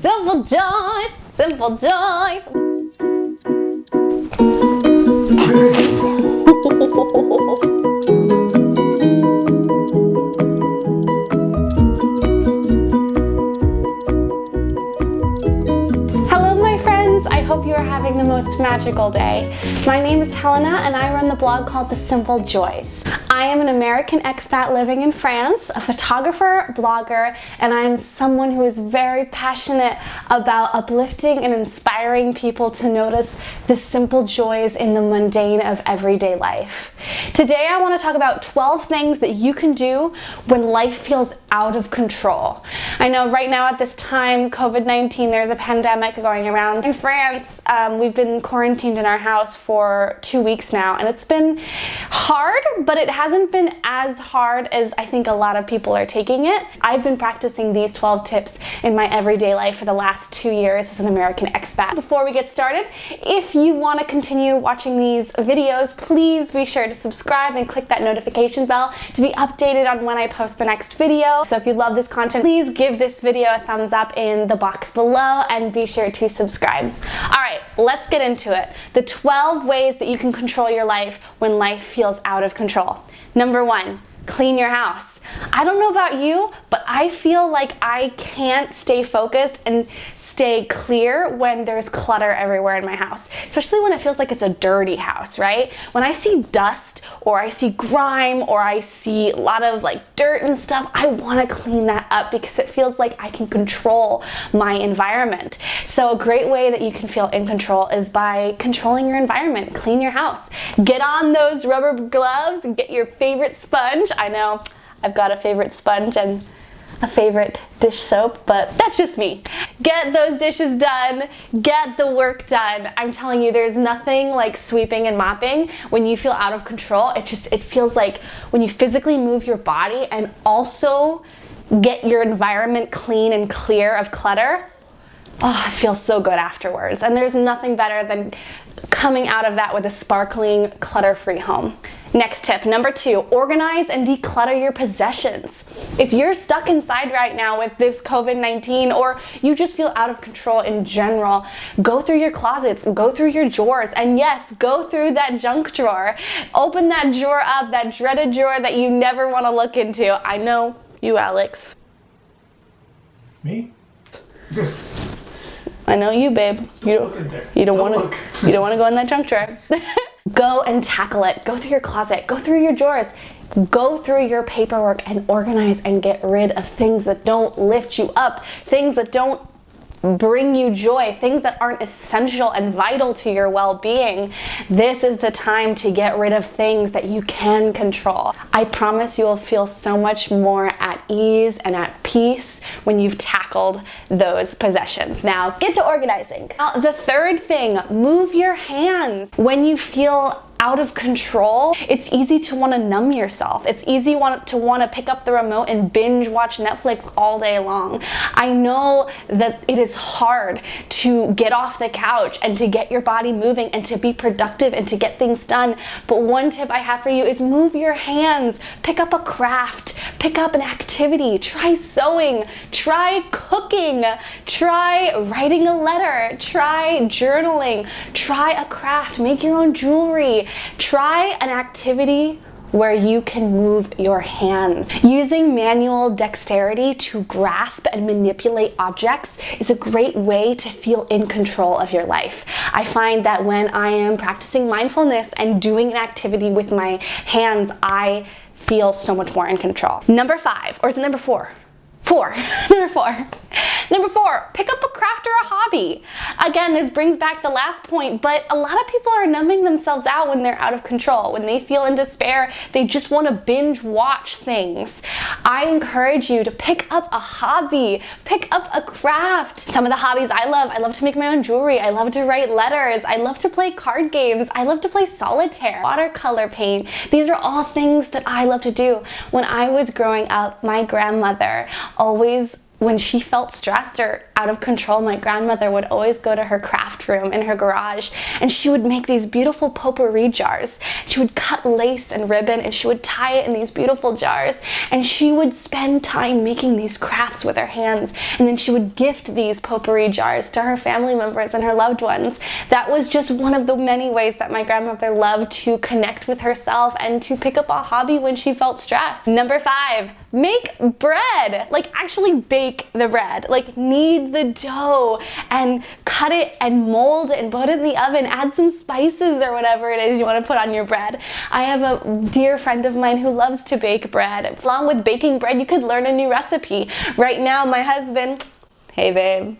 Simple joys, simple joys. Hello my friends, I hope you are having the most magical day. My name is Helena and I run the blog called The Simple Joys. I am an American expat living in France, a photographer, blogger, and I'm someone who is very passionate about uplifting and inspiring people to notice the simple joys in the mundane of everyday life. Today I want to talk about 12 things that you can do when life feels out of control. I know right now at this time, COVID-19, there's a pandemic going around. In France, we've been quarantined in our house for 2 weeks now, and it's been hard, but it hasn't been as hard as I think a lot of people are taking it. I've been practicing these 12 tips in my everyday life for the last 2 years as an American expat. Before we get started, if you want to continue watching these videos, please be sure to subscribe and click that notification bell to be updated on when I post the next video. So if you love this content, please give this video a thumbs up in the box below and be sure to subscribe. All right, let's get into it. The 12 ways that you can control your life when life feels out of control. Number 1, clean your house. I don't know about you, but I feel like I can't stay focused and stay clear when there's clutter everywhere in my house, especially when it feels like it's a dirty house, right? When I see dust or I see grime or I see a lot of like dirt and stuff, I want to clean that up because it feels like I can control my environment. So a great way that you can feel in control is by controlling your environment. Clean your house. Get on those rubber gloves and get your favorite sponge. I know I've got a favorite sponge and a favorite dish soap, but that's just me. Get those dishes done, get the work done. I'm telling you, there's nothing like sweeping and mopping when you feel out of control. It feels like when you physically move your body and also get your environment clean and clear of clutter, oh, it feels so good afterwards. And there's nothing better than coming out of that with a sparkling, clutter-free home. Next tip, number 2, organize and declutter your possessions. If you're stuck inside right now with this COVID-19 or you just feel out of control in general, go through your closets, go through your drawers, and yes, go through that junk drawer. Open that drawer up, that dreaded drawer that you never want to look into. I know you, Alex. Me? I know you, babe. You don't want to go in that junk drawer. Go and tackle it. Go through your closet. Go through your drawers. Go through your paperwork and organize and get rid of things that don't lift you up, things that don't bring you joy, things that aren't essential and vital to your well-being. This is the time to get rid of things that you can control. I promise you will feel so much more at ease and at peace when you've tackled those possessions. Now, get to organizing. Now, the third thing, move your hands. When you feel out of control, it's easy to want to numb yourself. It's easy to want to pick up the remote and binge watch Netflix all day long. I know that it is hard to get off the couch and to get your body moving and to be productive and to get things done. But one tip I have for you is move your hands. Pick up a craft. Pick up an activity. Try sewing. Try cooking. Try writing a letter. Try journaling. Try a craft. Make your own jewelry. Try an activity where you can move your hands. Using manual dexterity to grasp and manipulate objects is a great way to feel in control of your life. I find that when I am practicing mindfulness and doing an activity with my hands, I feel so much more in control. Number 5, or is it number 4? Number 4, pick up a craft or a hobby. Again, this brings back the last point, but a lot of people are numbing themselves out when they're out of control. When they feel in despair, they just want to binge watch things. I encourage you to pick up a hobby, pick up a craft. Some of the hobbies I love to make my own jewelry. I love to write letters. I love to play card games. I love to play solitaire, watercolor paint. These are all things that I love to do. When I was growing up, my grandmother always when she felt stressed or out of control, my grandmother would always go to her craft room in her garage, and she would make these beautiful potpourri jars. She would cut lace and ribbon, and she would tie it in these beautiful jars, and she would spend time making these crafts with her hands, and then she would gift these potpourri jars to her family members and her loved ones. That was just one of the many ways that my grandmother loved to connect with herself and to pick up a hobby when she felt stressed. Number 5, make bread. Like, actually bake the bread. Like, knead the dough and cut it and mold it and put it in the oven. Add some spices or whatever it is you want to put on your bread. I have a dear friend of mine who loves to bake bread. Along with baking bread, you could learn a new recipe. Right now, my husband, hey babe.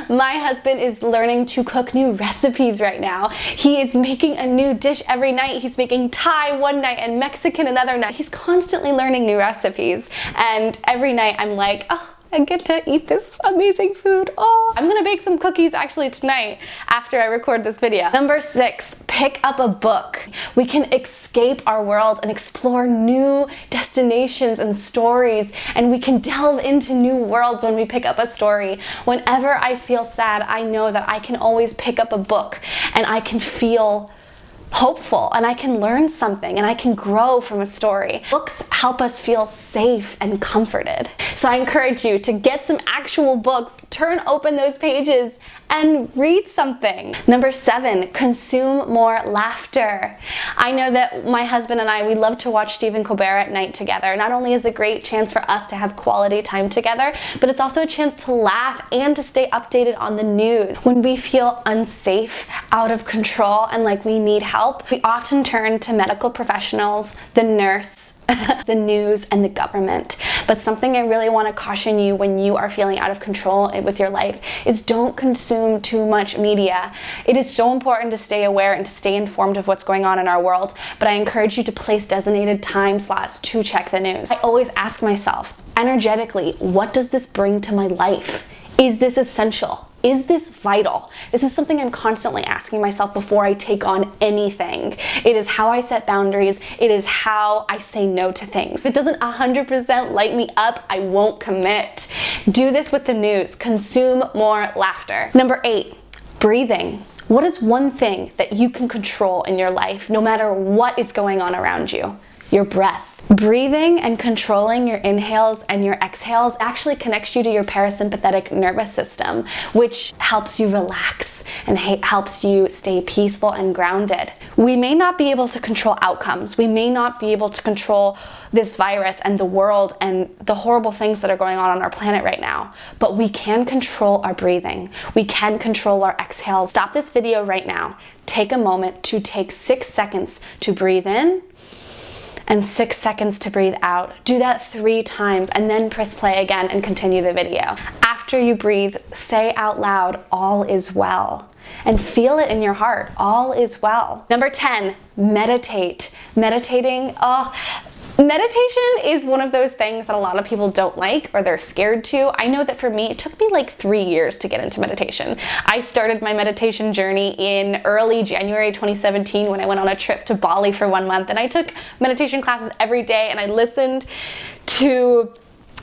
My husband is learning to cook new recipes right now. He is making a new dish every night. He's making Thai one night and Mexican another night. He's constantly learning new recipes, and every night I'm like, oh, I get to eat this amazing food. Oh, I'm gonna bake some cookies actually tonight after I record this video. Number 6, pick up a book. We can escape our world and explore new destinations and stories, and we can delve into new worlds when we pick up a story. Whenever I feel sad, I know that I can always pick up a book and I can feel hopeful, and I can learn something, and I can grow from a story. Books help us feel safe and comforted. So I encourage you to get some actual books, turn open those pages, and read something. Number 7, consume more laughter. I know that my husband and I, we love to watch Stephen Colbert at night together. Not only is it a great chance for us to have quality time together, but it's also a chance to laugh and to stay updated on the news. When we feel unsafe, out of control, and like we need help, we often turn to medical professionals, the nurse, the news, and the government. But something I really want to caution you when you are feeling out of control with your life is don't consume too much media. It is so important to stay aware and to stay informed of what's going on in our world, but I encourage you to place designated time slots to check the news. I always ask myself, energetically, what does this bring to my life? Is this essential? Is this vital? This is something I'm constantly asking myself before I take on anything. It is how I set boundaries. It is how I say no to things. If it doesn't 100% light me up, I won't commit. Do this with the news. Consume more laughter. Number 8, breathing. What is one thing that you can control in your life, no matter what is going on around you? Your breath. Breathing and controlling your inhales and your exhales actually connects you to your parasympathetic nervous system, which helps you relax and helps you stay peaceful and grounded. We may not be able to control outcomes. We may not be able to control this virus and the world and the horrible things that are going on our planet right now, but we can control our breathing. We can control our exhales. Stop this video right now. Take a moment to take 6 seconds to breathe in and 6 seconds to breathe out. Do that 3 times and then press play again and continue the video. After you breathe, say out loud, all is well. And feel it in your heart, all is well. Number 10, meditate. Meditation is one of those things that a lot of people don't like or they're scared to. I know that for me, it took me like 3 years to get into meditation. I started my meditation journey in early January 2017 when I went on a trip to Bali for 1 month, and I took meditation classes every day, and I listened to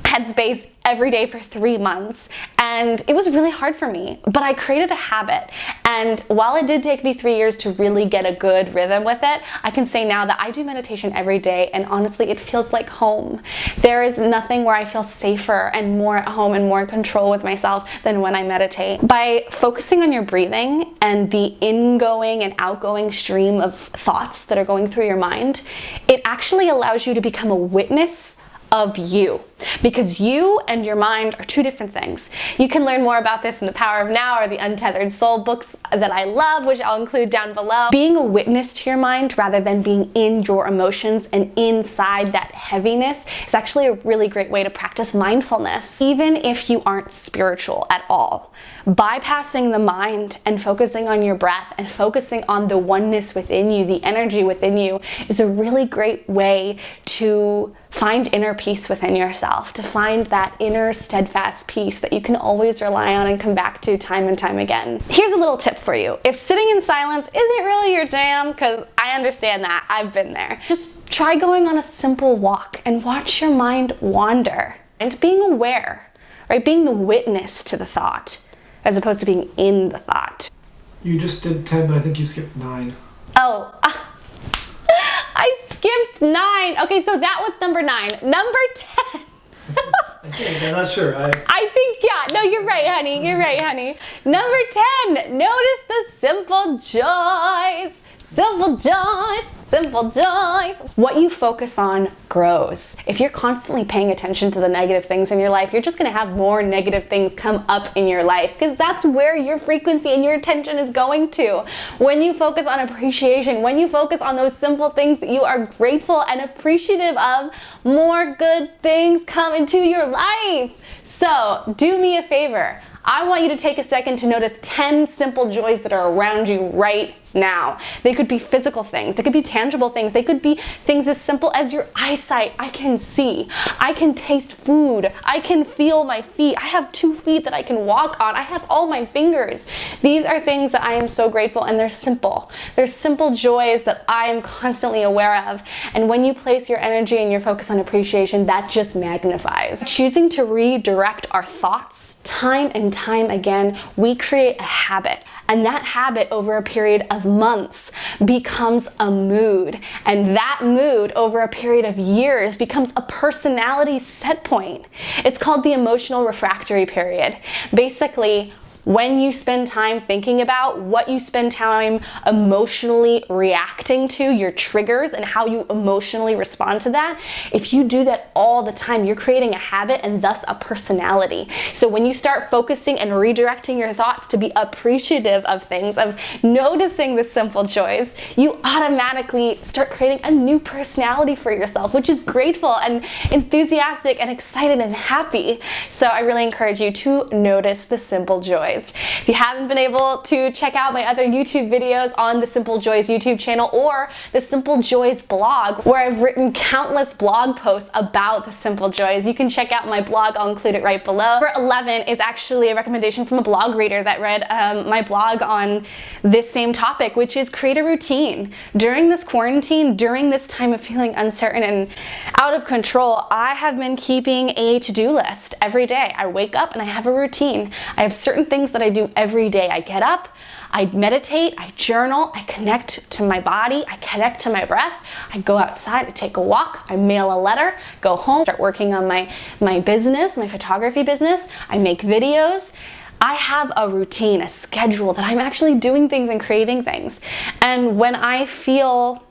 Headspace every day for 3 months, and it was really hard for me, but I created a habit. And while it did take me 3 years to really get a good rhythm with it, I can say now that I do meditation every day, and honestly, it feels like home. There is nothing where I feel safer and more at home and more in control with myself than when I meditate. By focusing on your breathing and the ingoing and outgoing stream of thoughts that are going through your mind, it actually allows you to become a witness of you, because you and your mind are 2 different things. You can learn more about this in The Power of Now or the Untethered Soul books that I love, which I'll include down below. Being a witness to your mind rather than being in your emotions and inside that heaviness is actually a really great way to practice mindfulness. Even if you aren't spiritual at all, bypassing the mind and focusing on your breath and focusing on the oneness within you, the energy within you, is a really great way to find inner peace within yourself, to find that inner steadfast peace that you can always rely on and come back to time and time again. Here's a little tip for you. If sitting in silence isn't really your jam, because I understand that, I've been there, just try going on a simple walk and watch your mind wander. And being aware, right? Being the witness to the thought as opposed to being in the thought. You just did 10, but I think you skipped 9. Oh, I skipped 9. Okay, so that was number 9. Number 10. I think, I'm not sure. I think, yeah. No, you're right, honey. You're right, honey. Number 10, notice the simple joys. Simple joys, simple joys. What you focus on grows. If you're constantly paying attention to the negative things in your life, you're just gonna have more negative things come up in your life because that's where your frequency and your attention is going to. When you focus on appreciation, when you focus on those simple things that you are grateful and appreciative of, more good things come into your life. So do me a favor. I want you to take a second to notice 10 simple joys that are around you right now. They could be physical things, they could be tangible things, they could be things as simple as your eyesight. I can see, I can taste food, I can feel my feet, I have 2 feet that I can walk on, I have all my fingers. These are things that I am so grateful, and they're simple. They're simple joys that I am constantly aware of, and when you place your energy and your focus on appreciation, that just magnifies. Choosing to redirect our thoughts time and time again, we create a habit. And that habit over a period of months becomes a mood. And that mood over a period of years becomes a personality set point. It's called the emotional refractory period. Basically, when you spend time thinking about what you spend time emotionally reacting to, your triggers and how you emotionally respond to that, if you do that all the time, you're creating a habit and thus a personality. So when you start focusing and redirecting your thoughts to be appreciative of things, of noticing the simple joys, you automatically start creating a new personality for yourself, which is grateful and enthusiastic and excited and happy. So I really encourage you to notice the simple joys. If you haven't been able to check out my other YouTube videos on the Simple Joys YouTube channel or the Simple Joys blog, where I've written countless blog posts about the simple joys, you can check out my blog. I'll include it right below. Number 11 is actually a recommendation from a blog reader that read my blog on this same topic, which is create a routine. During this quarantine, during this time of feeling uncertain and out of control, I have been keeping a to-do list every day. I wake up and I have a routine. I have certain things that I do every day. I get up, I meditate, I journal, I connect to my body, I connect to my breath, I go outside, I take a walk, I mail a letter, go home, start working on my business, my photography business, I make videos. I have a routine, a schedule that I'm actually doing things and creating things. And when I feel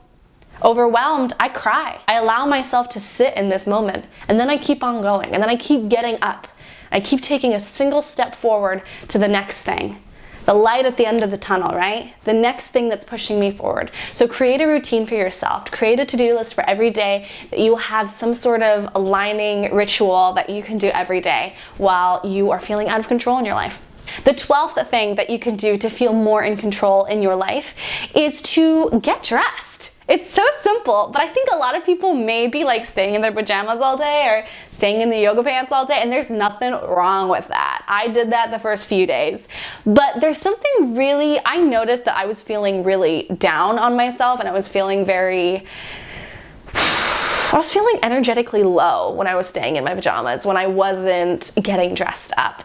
overwhelmed, I cry. I allow myself to sit in this moment, and then I keep on going, and then I keep getting up. I keep taking a single step forward to the next thing. The light at the end of the tunnel, right? The next thing that's pushing me forward. So create a routine for yourself. Create a to-do list for every day that you will have some sort of aligning ritual that you can do every day while you are feeling out of control in your life. The 12th thing that you can do to feel more in control in your life is to get dressed. It's so simple, but I think a lot of people may be like staying in their pajamas all day or staying in the yoga pants all day, and there's nothing wrong with that. I did that the first few days. But there's something really, I noticed that I was feeling really down on myself, and I was feeling energetically low when I was staying in my pajamas, when I wasn't getting dressed up.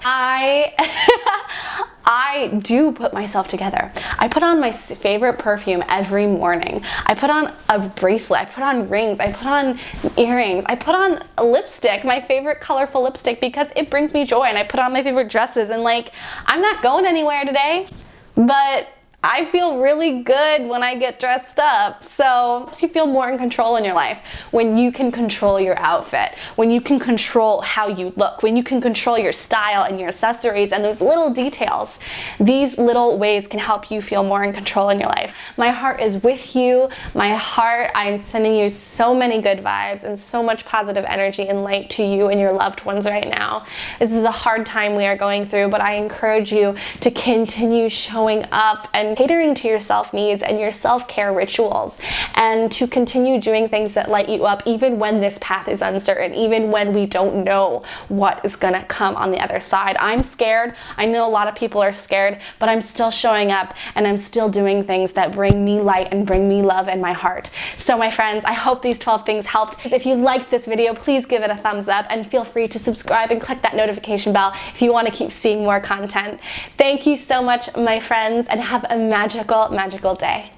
I do put myself together. I put on my favorite perfume every morning. I put on a bracelet, I put on rings, I put on earrings, I put on a lipstick, my favorite colorful lipstick, because it brings me joy, and I put on my favorite dresses, and like, I'm not going anywhere today, but I feel really good when I get dressed up. So you feel more in control in your life when you can control your outfit, when you can control how you look, when you can control your style and your accessories and those little details. These little ways can help you feel more in control in your life. My heart is with you. My heart, I'm sending you so many good vibes and so much positive energy and light to you and your loved ones right now. This is a hard time we are going through, but I encourage you to continue showing up and and catering to your self needs and your self-care rituals, and to continue doing things that light you up even when this path is uncertain, even when we don't know what is gonna come on the other side. I'm scared. I know a lot of people are scared, but I'm still showing up and I'm still doing things that bring me light and bring me love in my heart. So my friends, I hope these 12 things helped. If you liked this video, please give it a thumbs up and feel free to subscribe and click that notification bell if you want to keep seeing more content. Thank you so much, my friends, and have a magical, magical day.